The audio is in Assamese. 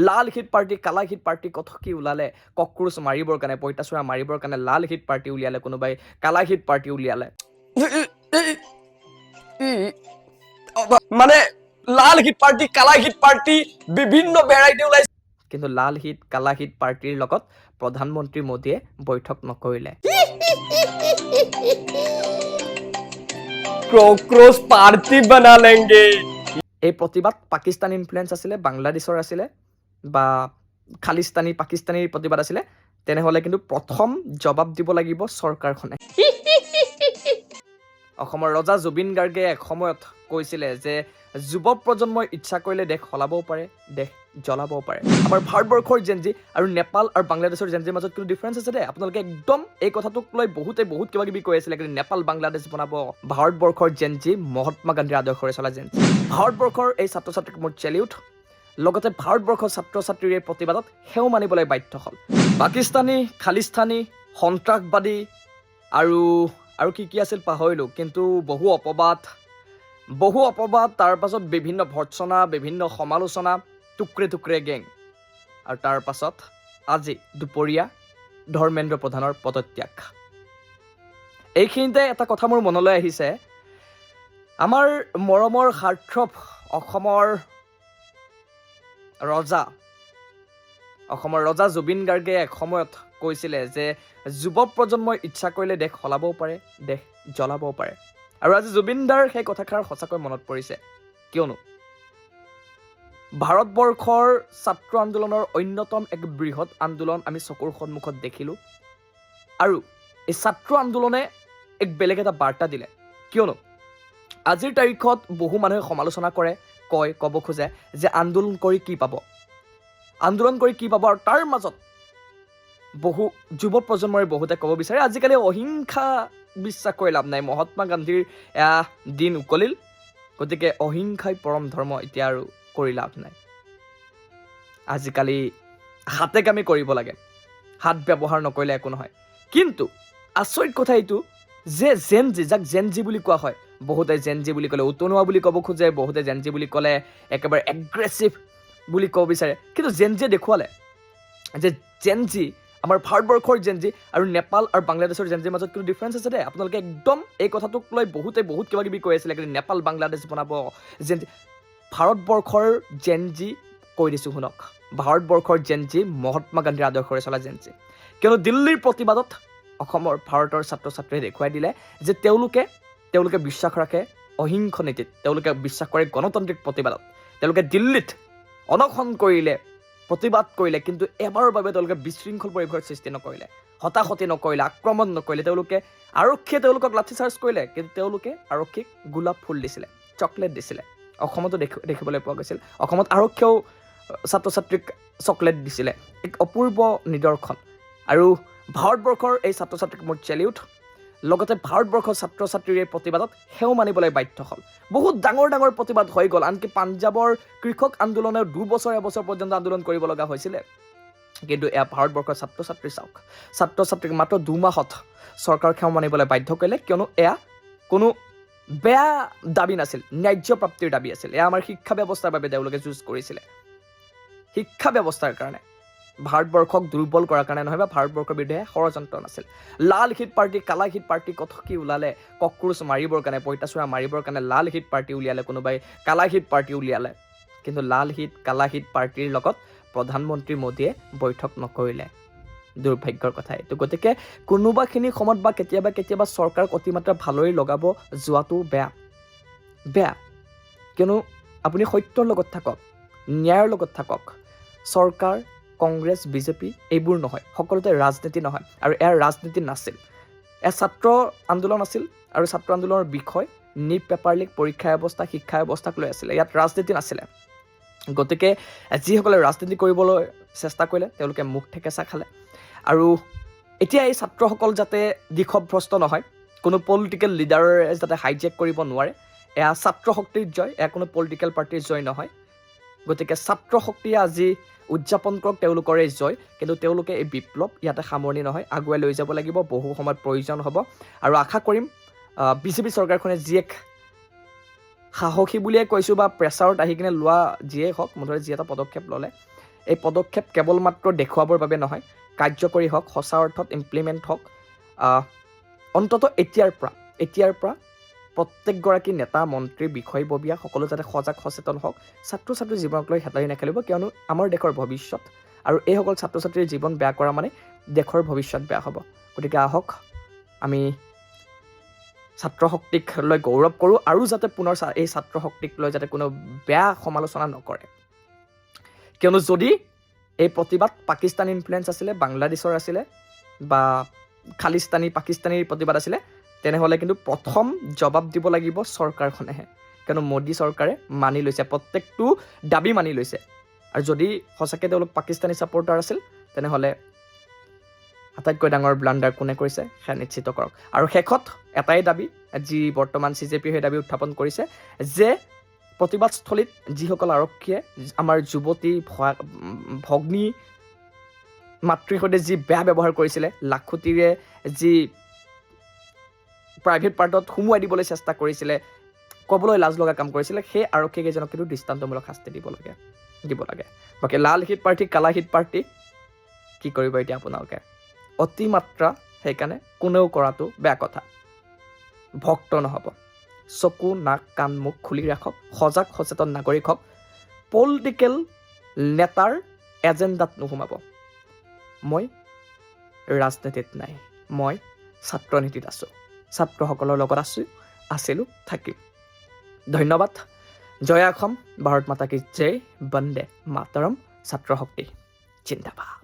লাল হিট পাৰ্টি কালা হিট পাৰ্টি কথা কি ওলালে কক্ৰোচ মাৰিবৰ কাৰণে পঁইতাচোৰা মাৰিবৰ কাৰণে লাল হিট পাৰ্টি উলিয়ালে কোনোবাই কালা হিট পাৰ্টি উলিয়ালে মানে লাল হিট পাৰ্টি কালা হিট পাৰ্টি বিভিন্ন ভেৰাইটি ওলাইছে কিন্তু লাল হিট কালা হিট পাৰ্টিৰ লগত প্ৰধানমন্ত্ৰী মোদীয়ে বৈঠক নকৰিলে কক্ৰোচ পাৰ্টি বনা লেংগে এই প্ৰতিবাদ পাকিস্তান ইনফ্লুৱেঞ্চ আছিলে বাংলাদেশৰ আছিলে বা খালিস্তানী পাকিস্তানীৰ প্ৰতিবাদ আছিলে তেনেহ'লে কিন্তু প্ৰথম জবাব দিব লাগিব চৰকাৰখনে অসমৰ ৰজা জুবিন গাৰ্গে এসময়ত কৈছিলে যে যুৱ প্ৰজন্মই ইচ্ছা কৰিলে দেশ সলাবও পাৰে দেশ জ্বলাবও পাৰে আমাৰ ভাৰতবৰ্ষৰ জেনজি আৰু নেপাল আৰু বাংলাদেশৰ জেনজিৰ মাজত কোনো ডিফাৰেঞ্চ আছে দে আপোনালোকে একদম এই কথাটোক লৈ বহুত কিবা কিবি কৈ আছিলে কিন্তু নেপাল বাংলাদেশ বনাব ভাৰতবৰ্ষৰ জেনজি মহাত্মা গান্ধীৰ আদৰ্শৰে চলা জেনজি ভাৰতবৰ্ষৰ এই ছাত্ৰ ছাত্ৰীক মোৰ চেলিউট লগতে ভাৰতবৰ্ষৰ ছাত্ৰ ছাত্ৰীৰ এই প্ৰতিবাদত সেও মানিবলৈ বাধ্য হ'ল পাকিস্তানী খালিস্তানী সন্ত্ৰাসবাদী আৰু কি আছিল পাহৰিলোঁ কিন্তু বহু অপবাদ তাৰ পাছত বিভিন্ন ভৰ্ৎসনা বিভিন্ন সমালোচনা টুকৰে গেং আৰু তাৰ পাছত আজি দুপৰীয়া ধৰ্মেন্দ্ৰ প্ৰধানৰ পদত্যাগ এইখিনিতে এটা কথা মোৰ মনলৈ আহিছে আমাৰ মৰমৰ সাৰ্থক অসমৰ ৰজা জুবিন গাৰ্গে এসময়ত কৈছিলে যে যুৱ প্ৰজন্মই ইচ্ছা কৰিলে দেশ সলাবও পাৰে দেশ জ্বলাবও পাৰে আৰু আজি জুবিনদাৰ সেই কথাষাৰ সঁচাকৈ মনত পৰিছে কিয়নো ভাৰতবৰ্ষৰ ছাত্ৰ আন্দোলনৰ অন্যতম এক বৃহৎ আন্দোলন আমি চকুৰ সন্মুখত দেখিলোঁ আৰু এই ছাত্ৰ আন্দোলনে এক বেলেগ এটা বাৰ্তা দিলে কিয়নো আজিৰ তাৰিখত বহু মানুহে সমালোচনা কৰে ক'ব খোজে যে আন্দোলন কৰি কি পাব আৰু তাৰ মাজত বহু যুৱ প্ৰজন্মৰে বহুতে ক'ব বিচাৰে আজিকালি অহিংসা বিশ্বাস কৰি লাভ নাই মহাত্মা গান্ধীৰ দিন উকলিল গতিকে অহিংসাই পৰম ধৰ্ম এতিয়া আৰু কৰি লাভ নাই আজিকালি হাতে কামে কৰিব লাগে হাত ব্যৱহাৰ নকৰিলে একো নহয় কিন্তু আচৰিত কথা এইটো যে জেনজি যাক জেনজি বুলি কোৱা হয় বহুতে জেনজি বুলি ক'লে উতনুৱা বুলি ক'ব খোজে বহুতে জেনজি বুলি ক'লে একেবাৰে এগ্ৰেছিভ বুলি ক'ব বিচাৰে কিন্তু জেনজিয়ে দেখুৱালে যে জেনজি আমাৰ ভাৰতবৰ্ষৰ জেনজি আৰু নেপাল আৰু বাংলাদেশৰ জেনজিৰ মাজত কোনো ডিফাৰেঞ্চ আছে দে আপোনালোকে একদম এই কথাটোক লৈ বহুত কিবা কিবি কৈ আছিলে কিন্তু নেপাল বাংলাদেশ বনাব জেনজি ভাৰতবৰ্ষৰ জেনজি কৈ দিছোঁ শুনক ভাৰতবৰ্ষৰ জেনজি মহাত্মা গান্ধীৰ আদৰ্শৰে চলা জেনজি কিয়নো দিল্লীৰ প্ৰতিবাদত অসমৰ ভাৰতৰ ছাত্ৰ ছাত্ৰীয়ে দেখুৱাই দিলে যে তেওঁলোকে বিশ্বাস ৰাখে অহিংস নীতিত তেওঁলোকে বিশ্বাস কৰে গণতান্ত্ৰিক প্ৰতিবাদত তেওঁলোকে দিল্লীত অনশন কৰিলে প্ৰতিবাদ কৰিলে কিন্তু এবাৰৰ বাবে তেওঁলোকে বিশৃংখল পৰিৱেশৰ সৃষ্টি নকৰিলে হতাহতি নকৰিলে আক্ৰমণ নকৰিলে আৰক্ষীয়ে তেওঁলোকক লাঠিচাৰ্জ কৰিলে কিন্তু তেওঁলোকে আৰক্ষীক গোলাপ ফুল দিছিলে চকলেট দিছিলে অসমতো দেখিবলৈ পোৱা গৈছিল অসমত আৰক্ষীয়েও ছাত্ৰ ছাত্ৰীক চকলেট দিছিলে এক অপূৰ্ব নিদৰ্শন আৰু ভাৰতবৰ্ষৰ এই ছাত্ৰ ছাত্ৰীক মোৰ চেলিউট লগতে ভাৰতবৰ্ষৰ ছাত্ৰ ছাত্ৰীৰ এই প্ৰতিবাদত সেও মানিবলৈ বাধ্য হ'ল বহুত ডাঙৰ প্ৰতিবাদ হৈ গ'ল আনকি পাঞ্জাৱৰ কৃষক আন্দোলনেও 2 বছৰ এবছৰ পৰ্যন্ত আন্দোলন কৰিব লগা হৈছিলে কিন্তু এয়া ভাৰতবৰ্ষৰ ছাত্ৰ ছাত্ৰীক মাত্ৰ 2 মাহত চৰকাৰ সেও মানিবলৈ বাধ্য কৰিলে কিয়নো এয়া কোনো বেয়া দাবী নাছিল ন্যায্য প্ৰাপ্তিৰ দাবী আছিল এয়া আমাৰ শিক্ষা ব্যৱস্থাৰ বাবে তেওঁলোকে যুঁজ কৰিছিলে শিক্ষা ব্যৱস্থাৰ কাৰণে ভাৰতবৰ্ষক দুৰ্বল কৰাৰ কাৰণে নহয় বা ভাৰতবৰ্ষৰ বিৰুদ্ধে ষড়যন্ত্ৰ নাছিল লাল হিট পাৰ্টি কালা হিট পাৰ্টি কথা কি ওলালে কক্ৰোচ মাৰিবৰ কাৰণে পঁইতাচোৰা মাৰিবৰ কাৰণে লাল হিট পাৰ্টি উলিয়ালে কোনোবাই কালা হিট পাৰ্টি উলিয়ালে কিন্তু লাল হিট কালা হিট পাৰ্টিৰ লগত প্ৰধানমন্ত্ৰী মোদীয়ে বৈঠক নকৰিলে দুৰ্ভাগ্যৰ কথা এইটো গতিকে কোনোবাখিনি সময়ত বা কেতিয়াবা চৰকাৰক অতিমাত্ৰা ভালৰি লগাব যোৱাটো বেয়া কিয়নো আপুনি সত্যৰ লগত থাকক ন্যায়ৰ লগত থাকক চৰকাৰ কংগ্ৰেছ বিজেপি এইবোৰ নহয় সকলোতে ৰাজনীতি নহয় আৰু ইয়াৰ ৰাজনীতি নাছিল এয়া ছাত্ৰ আন্দোলন আছিল আৰু ছাত্ৰ আন্দোলনৰ বিষয় নিট পেপাৰ লিক পৰীক্ষা ব্যৱস্থা শিক্ষা ব্যৱস্থাক লৈ আছিলে ইয়াত ৰাজনীতি নাছিলে গতিকে যিসকলে ৰাজনীতি কৰিবলৈ চেষ্টা কৰিলে তেওঁলোকে মুখ ঠেকেচা খালে আৰু এতিয়া এই ছাত্ৰসকল যাতে দিশভ্ৰষ্ট নহয় কোনো পলিটিকেল লিডাৰে যাতে হাইজেক কৰিব নোৱাৰে এয়া ছাত্ৰ শক্তিৰ জয় এয়া কোনো পলিটিকেল পাৰ্টিৰ জয় নহয় গতিকে ছাত্ৰ শক্তিয়ে আজি উদযাপন কৰক তেওঁলোকৰ এই জয় কিন্তু তেওঁলোকে এই বিপ্লৱ ইয়াতে সামৰণি নহয় আগুৱাই লৈ যাব লাগিব বহু সময়ত প্ৰয়োজন হ'ব আৰু আশা কৰিম বিজেপি চৰকাৰখনে যিয়ে সাহসী বুলিয়ে কৈছোঁ বা প্ৰেছাৰত আহি কিনে লোৱা যিয়ে হওক মুঠতে যি এটা পদক্ষেপ ল'লে এই পদক্ষেপ কেৱল মাত্ৰ দেখুৱাবৰ বাবে নহয়, কাৰ্যকৰী হওক, সঁচা অৰ্থত ইমপ্লিমেণ্ট হওক। অন্ততঃ এতিয়াৰ পৰা প্ৰত্যেকগৰাকী নেতা, মন্ত্ৰী, বিষয়ববীয়া সকলো যাতে সজাগ সচেতন হওক, ছাত্ৰ ছাত্ৰীৰ জীৱনক লৈ হেতালি নেখেলিব, কিয়নো আমাৰ দেশৰ ভৱিষ্যত, আৰু এইসকল ছাত্ৰ ছাত্ৰীৰ জীৱন বেয়া কৰা মানে দেশৰ ভৱিষ্যত বেয়া হ'ব। গতিকে আহক আমি ছাত্ৰ শক্তিক লৈ গৌৰৱ কৰোঁ, আৰু যাতে পুনৰ এই ছাত্ৰ শক্তিক লৈ যাতে কোনো বেয়া সমালোচনা নকৰে। কিয়নো যদি এই প্ৰতিবাদ পাকিস্তানী ইনফ্লুৱেঞ্চ আছিলে, বাংলাদেশৰ আছিলে, বা পাকিস্তানীৰ প্ৰতিবাদ আছিলে, তেনেহ'লে কিন্তু প্ৰথম জবাব দিব লাগিব চৰকাৰখনেহে। কিয়নো মোদী চৰকাৰে মানি লৈছে, প্ৰত্যেকটো দাবী মানি লৈছে। আৰু যদি সঁচাকৈ তেওঁলোক পাকিস্তানী ছাপৰ্টাৰ আছিল, তেনেহ'লে আটাইতকৈ ডাঙৰ ব্লাণ্ডাৰ কোনে কৰিছে সেয়া নিশ্চিত কৰক। আৰু শেষত এটাই দাবী, যি বৰ্তমান CJP সেই দাবী উত্থাপন কৰিছে, যে প্ৰতিবাদস্থলীত যিসকল আৰক্ষীয়ে আমাৰ যুৱতী, ভগ্নী, মাতৃৰ সৈতে যি বেয়া ব্যৱহাৰ কৰিছিলে, লাখুটিৰে যি প্ৰাইভেট পাৰ্টত সুমুৱাই দিবলৈ চেষ্টা কৰিছিলে, ক'বলৈ লাজ লগা কাম কৰিছিলে, সেই আৰক্ষীকেইজনক কিন্তু দৃষ্টান্তমূলক শাস্তি দিব লাগে। বাকী লাল হিট প্ৰাৰ্থী, কালা হিট প্ৰাৰ্থী কি কৰিব এতিয়া আপোনালোকে? অতিমাত্ৰা সেইকাৰণে কোনেও কৰাটো বেয়া কথা। ভক্ত নহ'ব, চকু, নাক, কাণ, মুখ খুলি ৰাখক, সজাগ সচেতন নাগৰিক হওক, পলিটিকেল নেতাৰ এজেণ্ডাত নোসোমাব। মই ৰাজনীতিত নাই, মই ছাত্ৰনীতিত আছোঁ, ছাত্ৰসকলৰ লগত আছিলোঁ, থাকিম। ধন্যবাদ। জয় অসম, ভাৰত মাতা কি জয়, বন্দে মাতৰম, ছাত্ৰ শক্তি জিন্দাবাদ।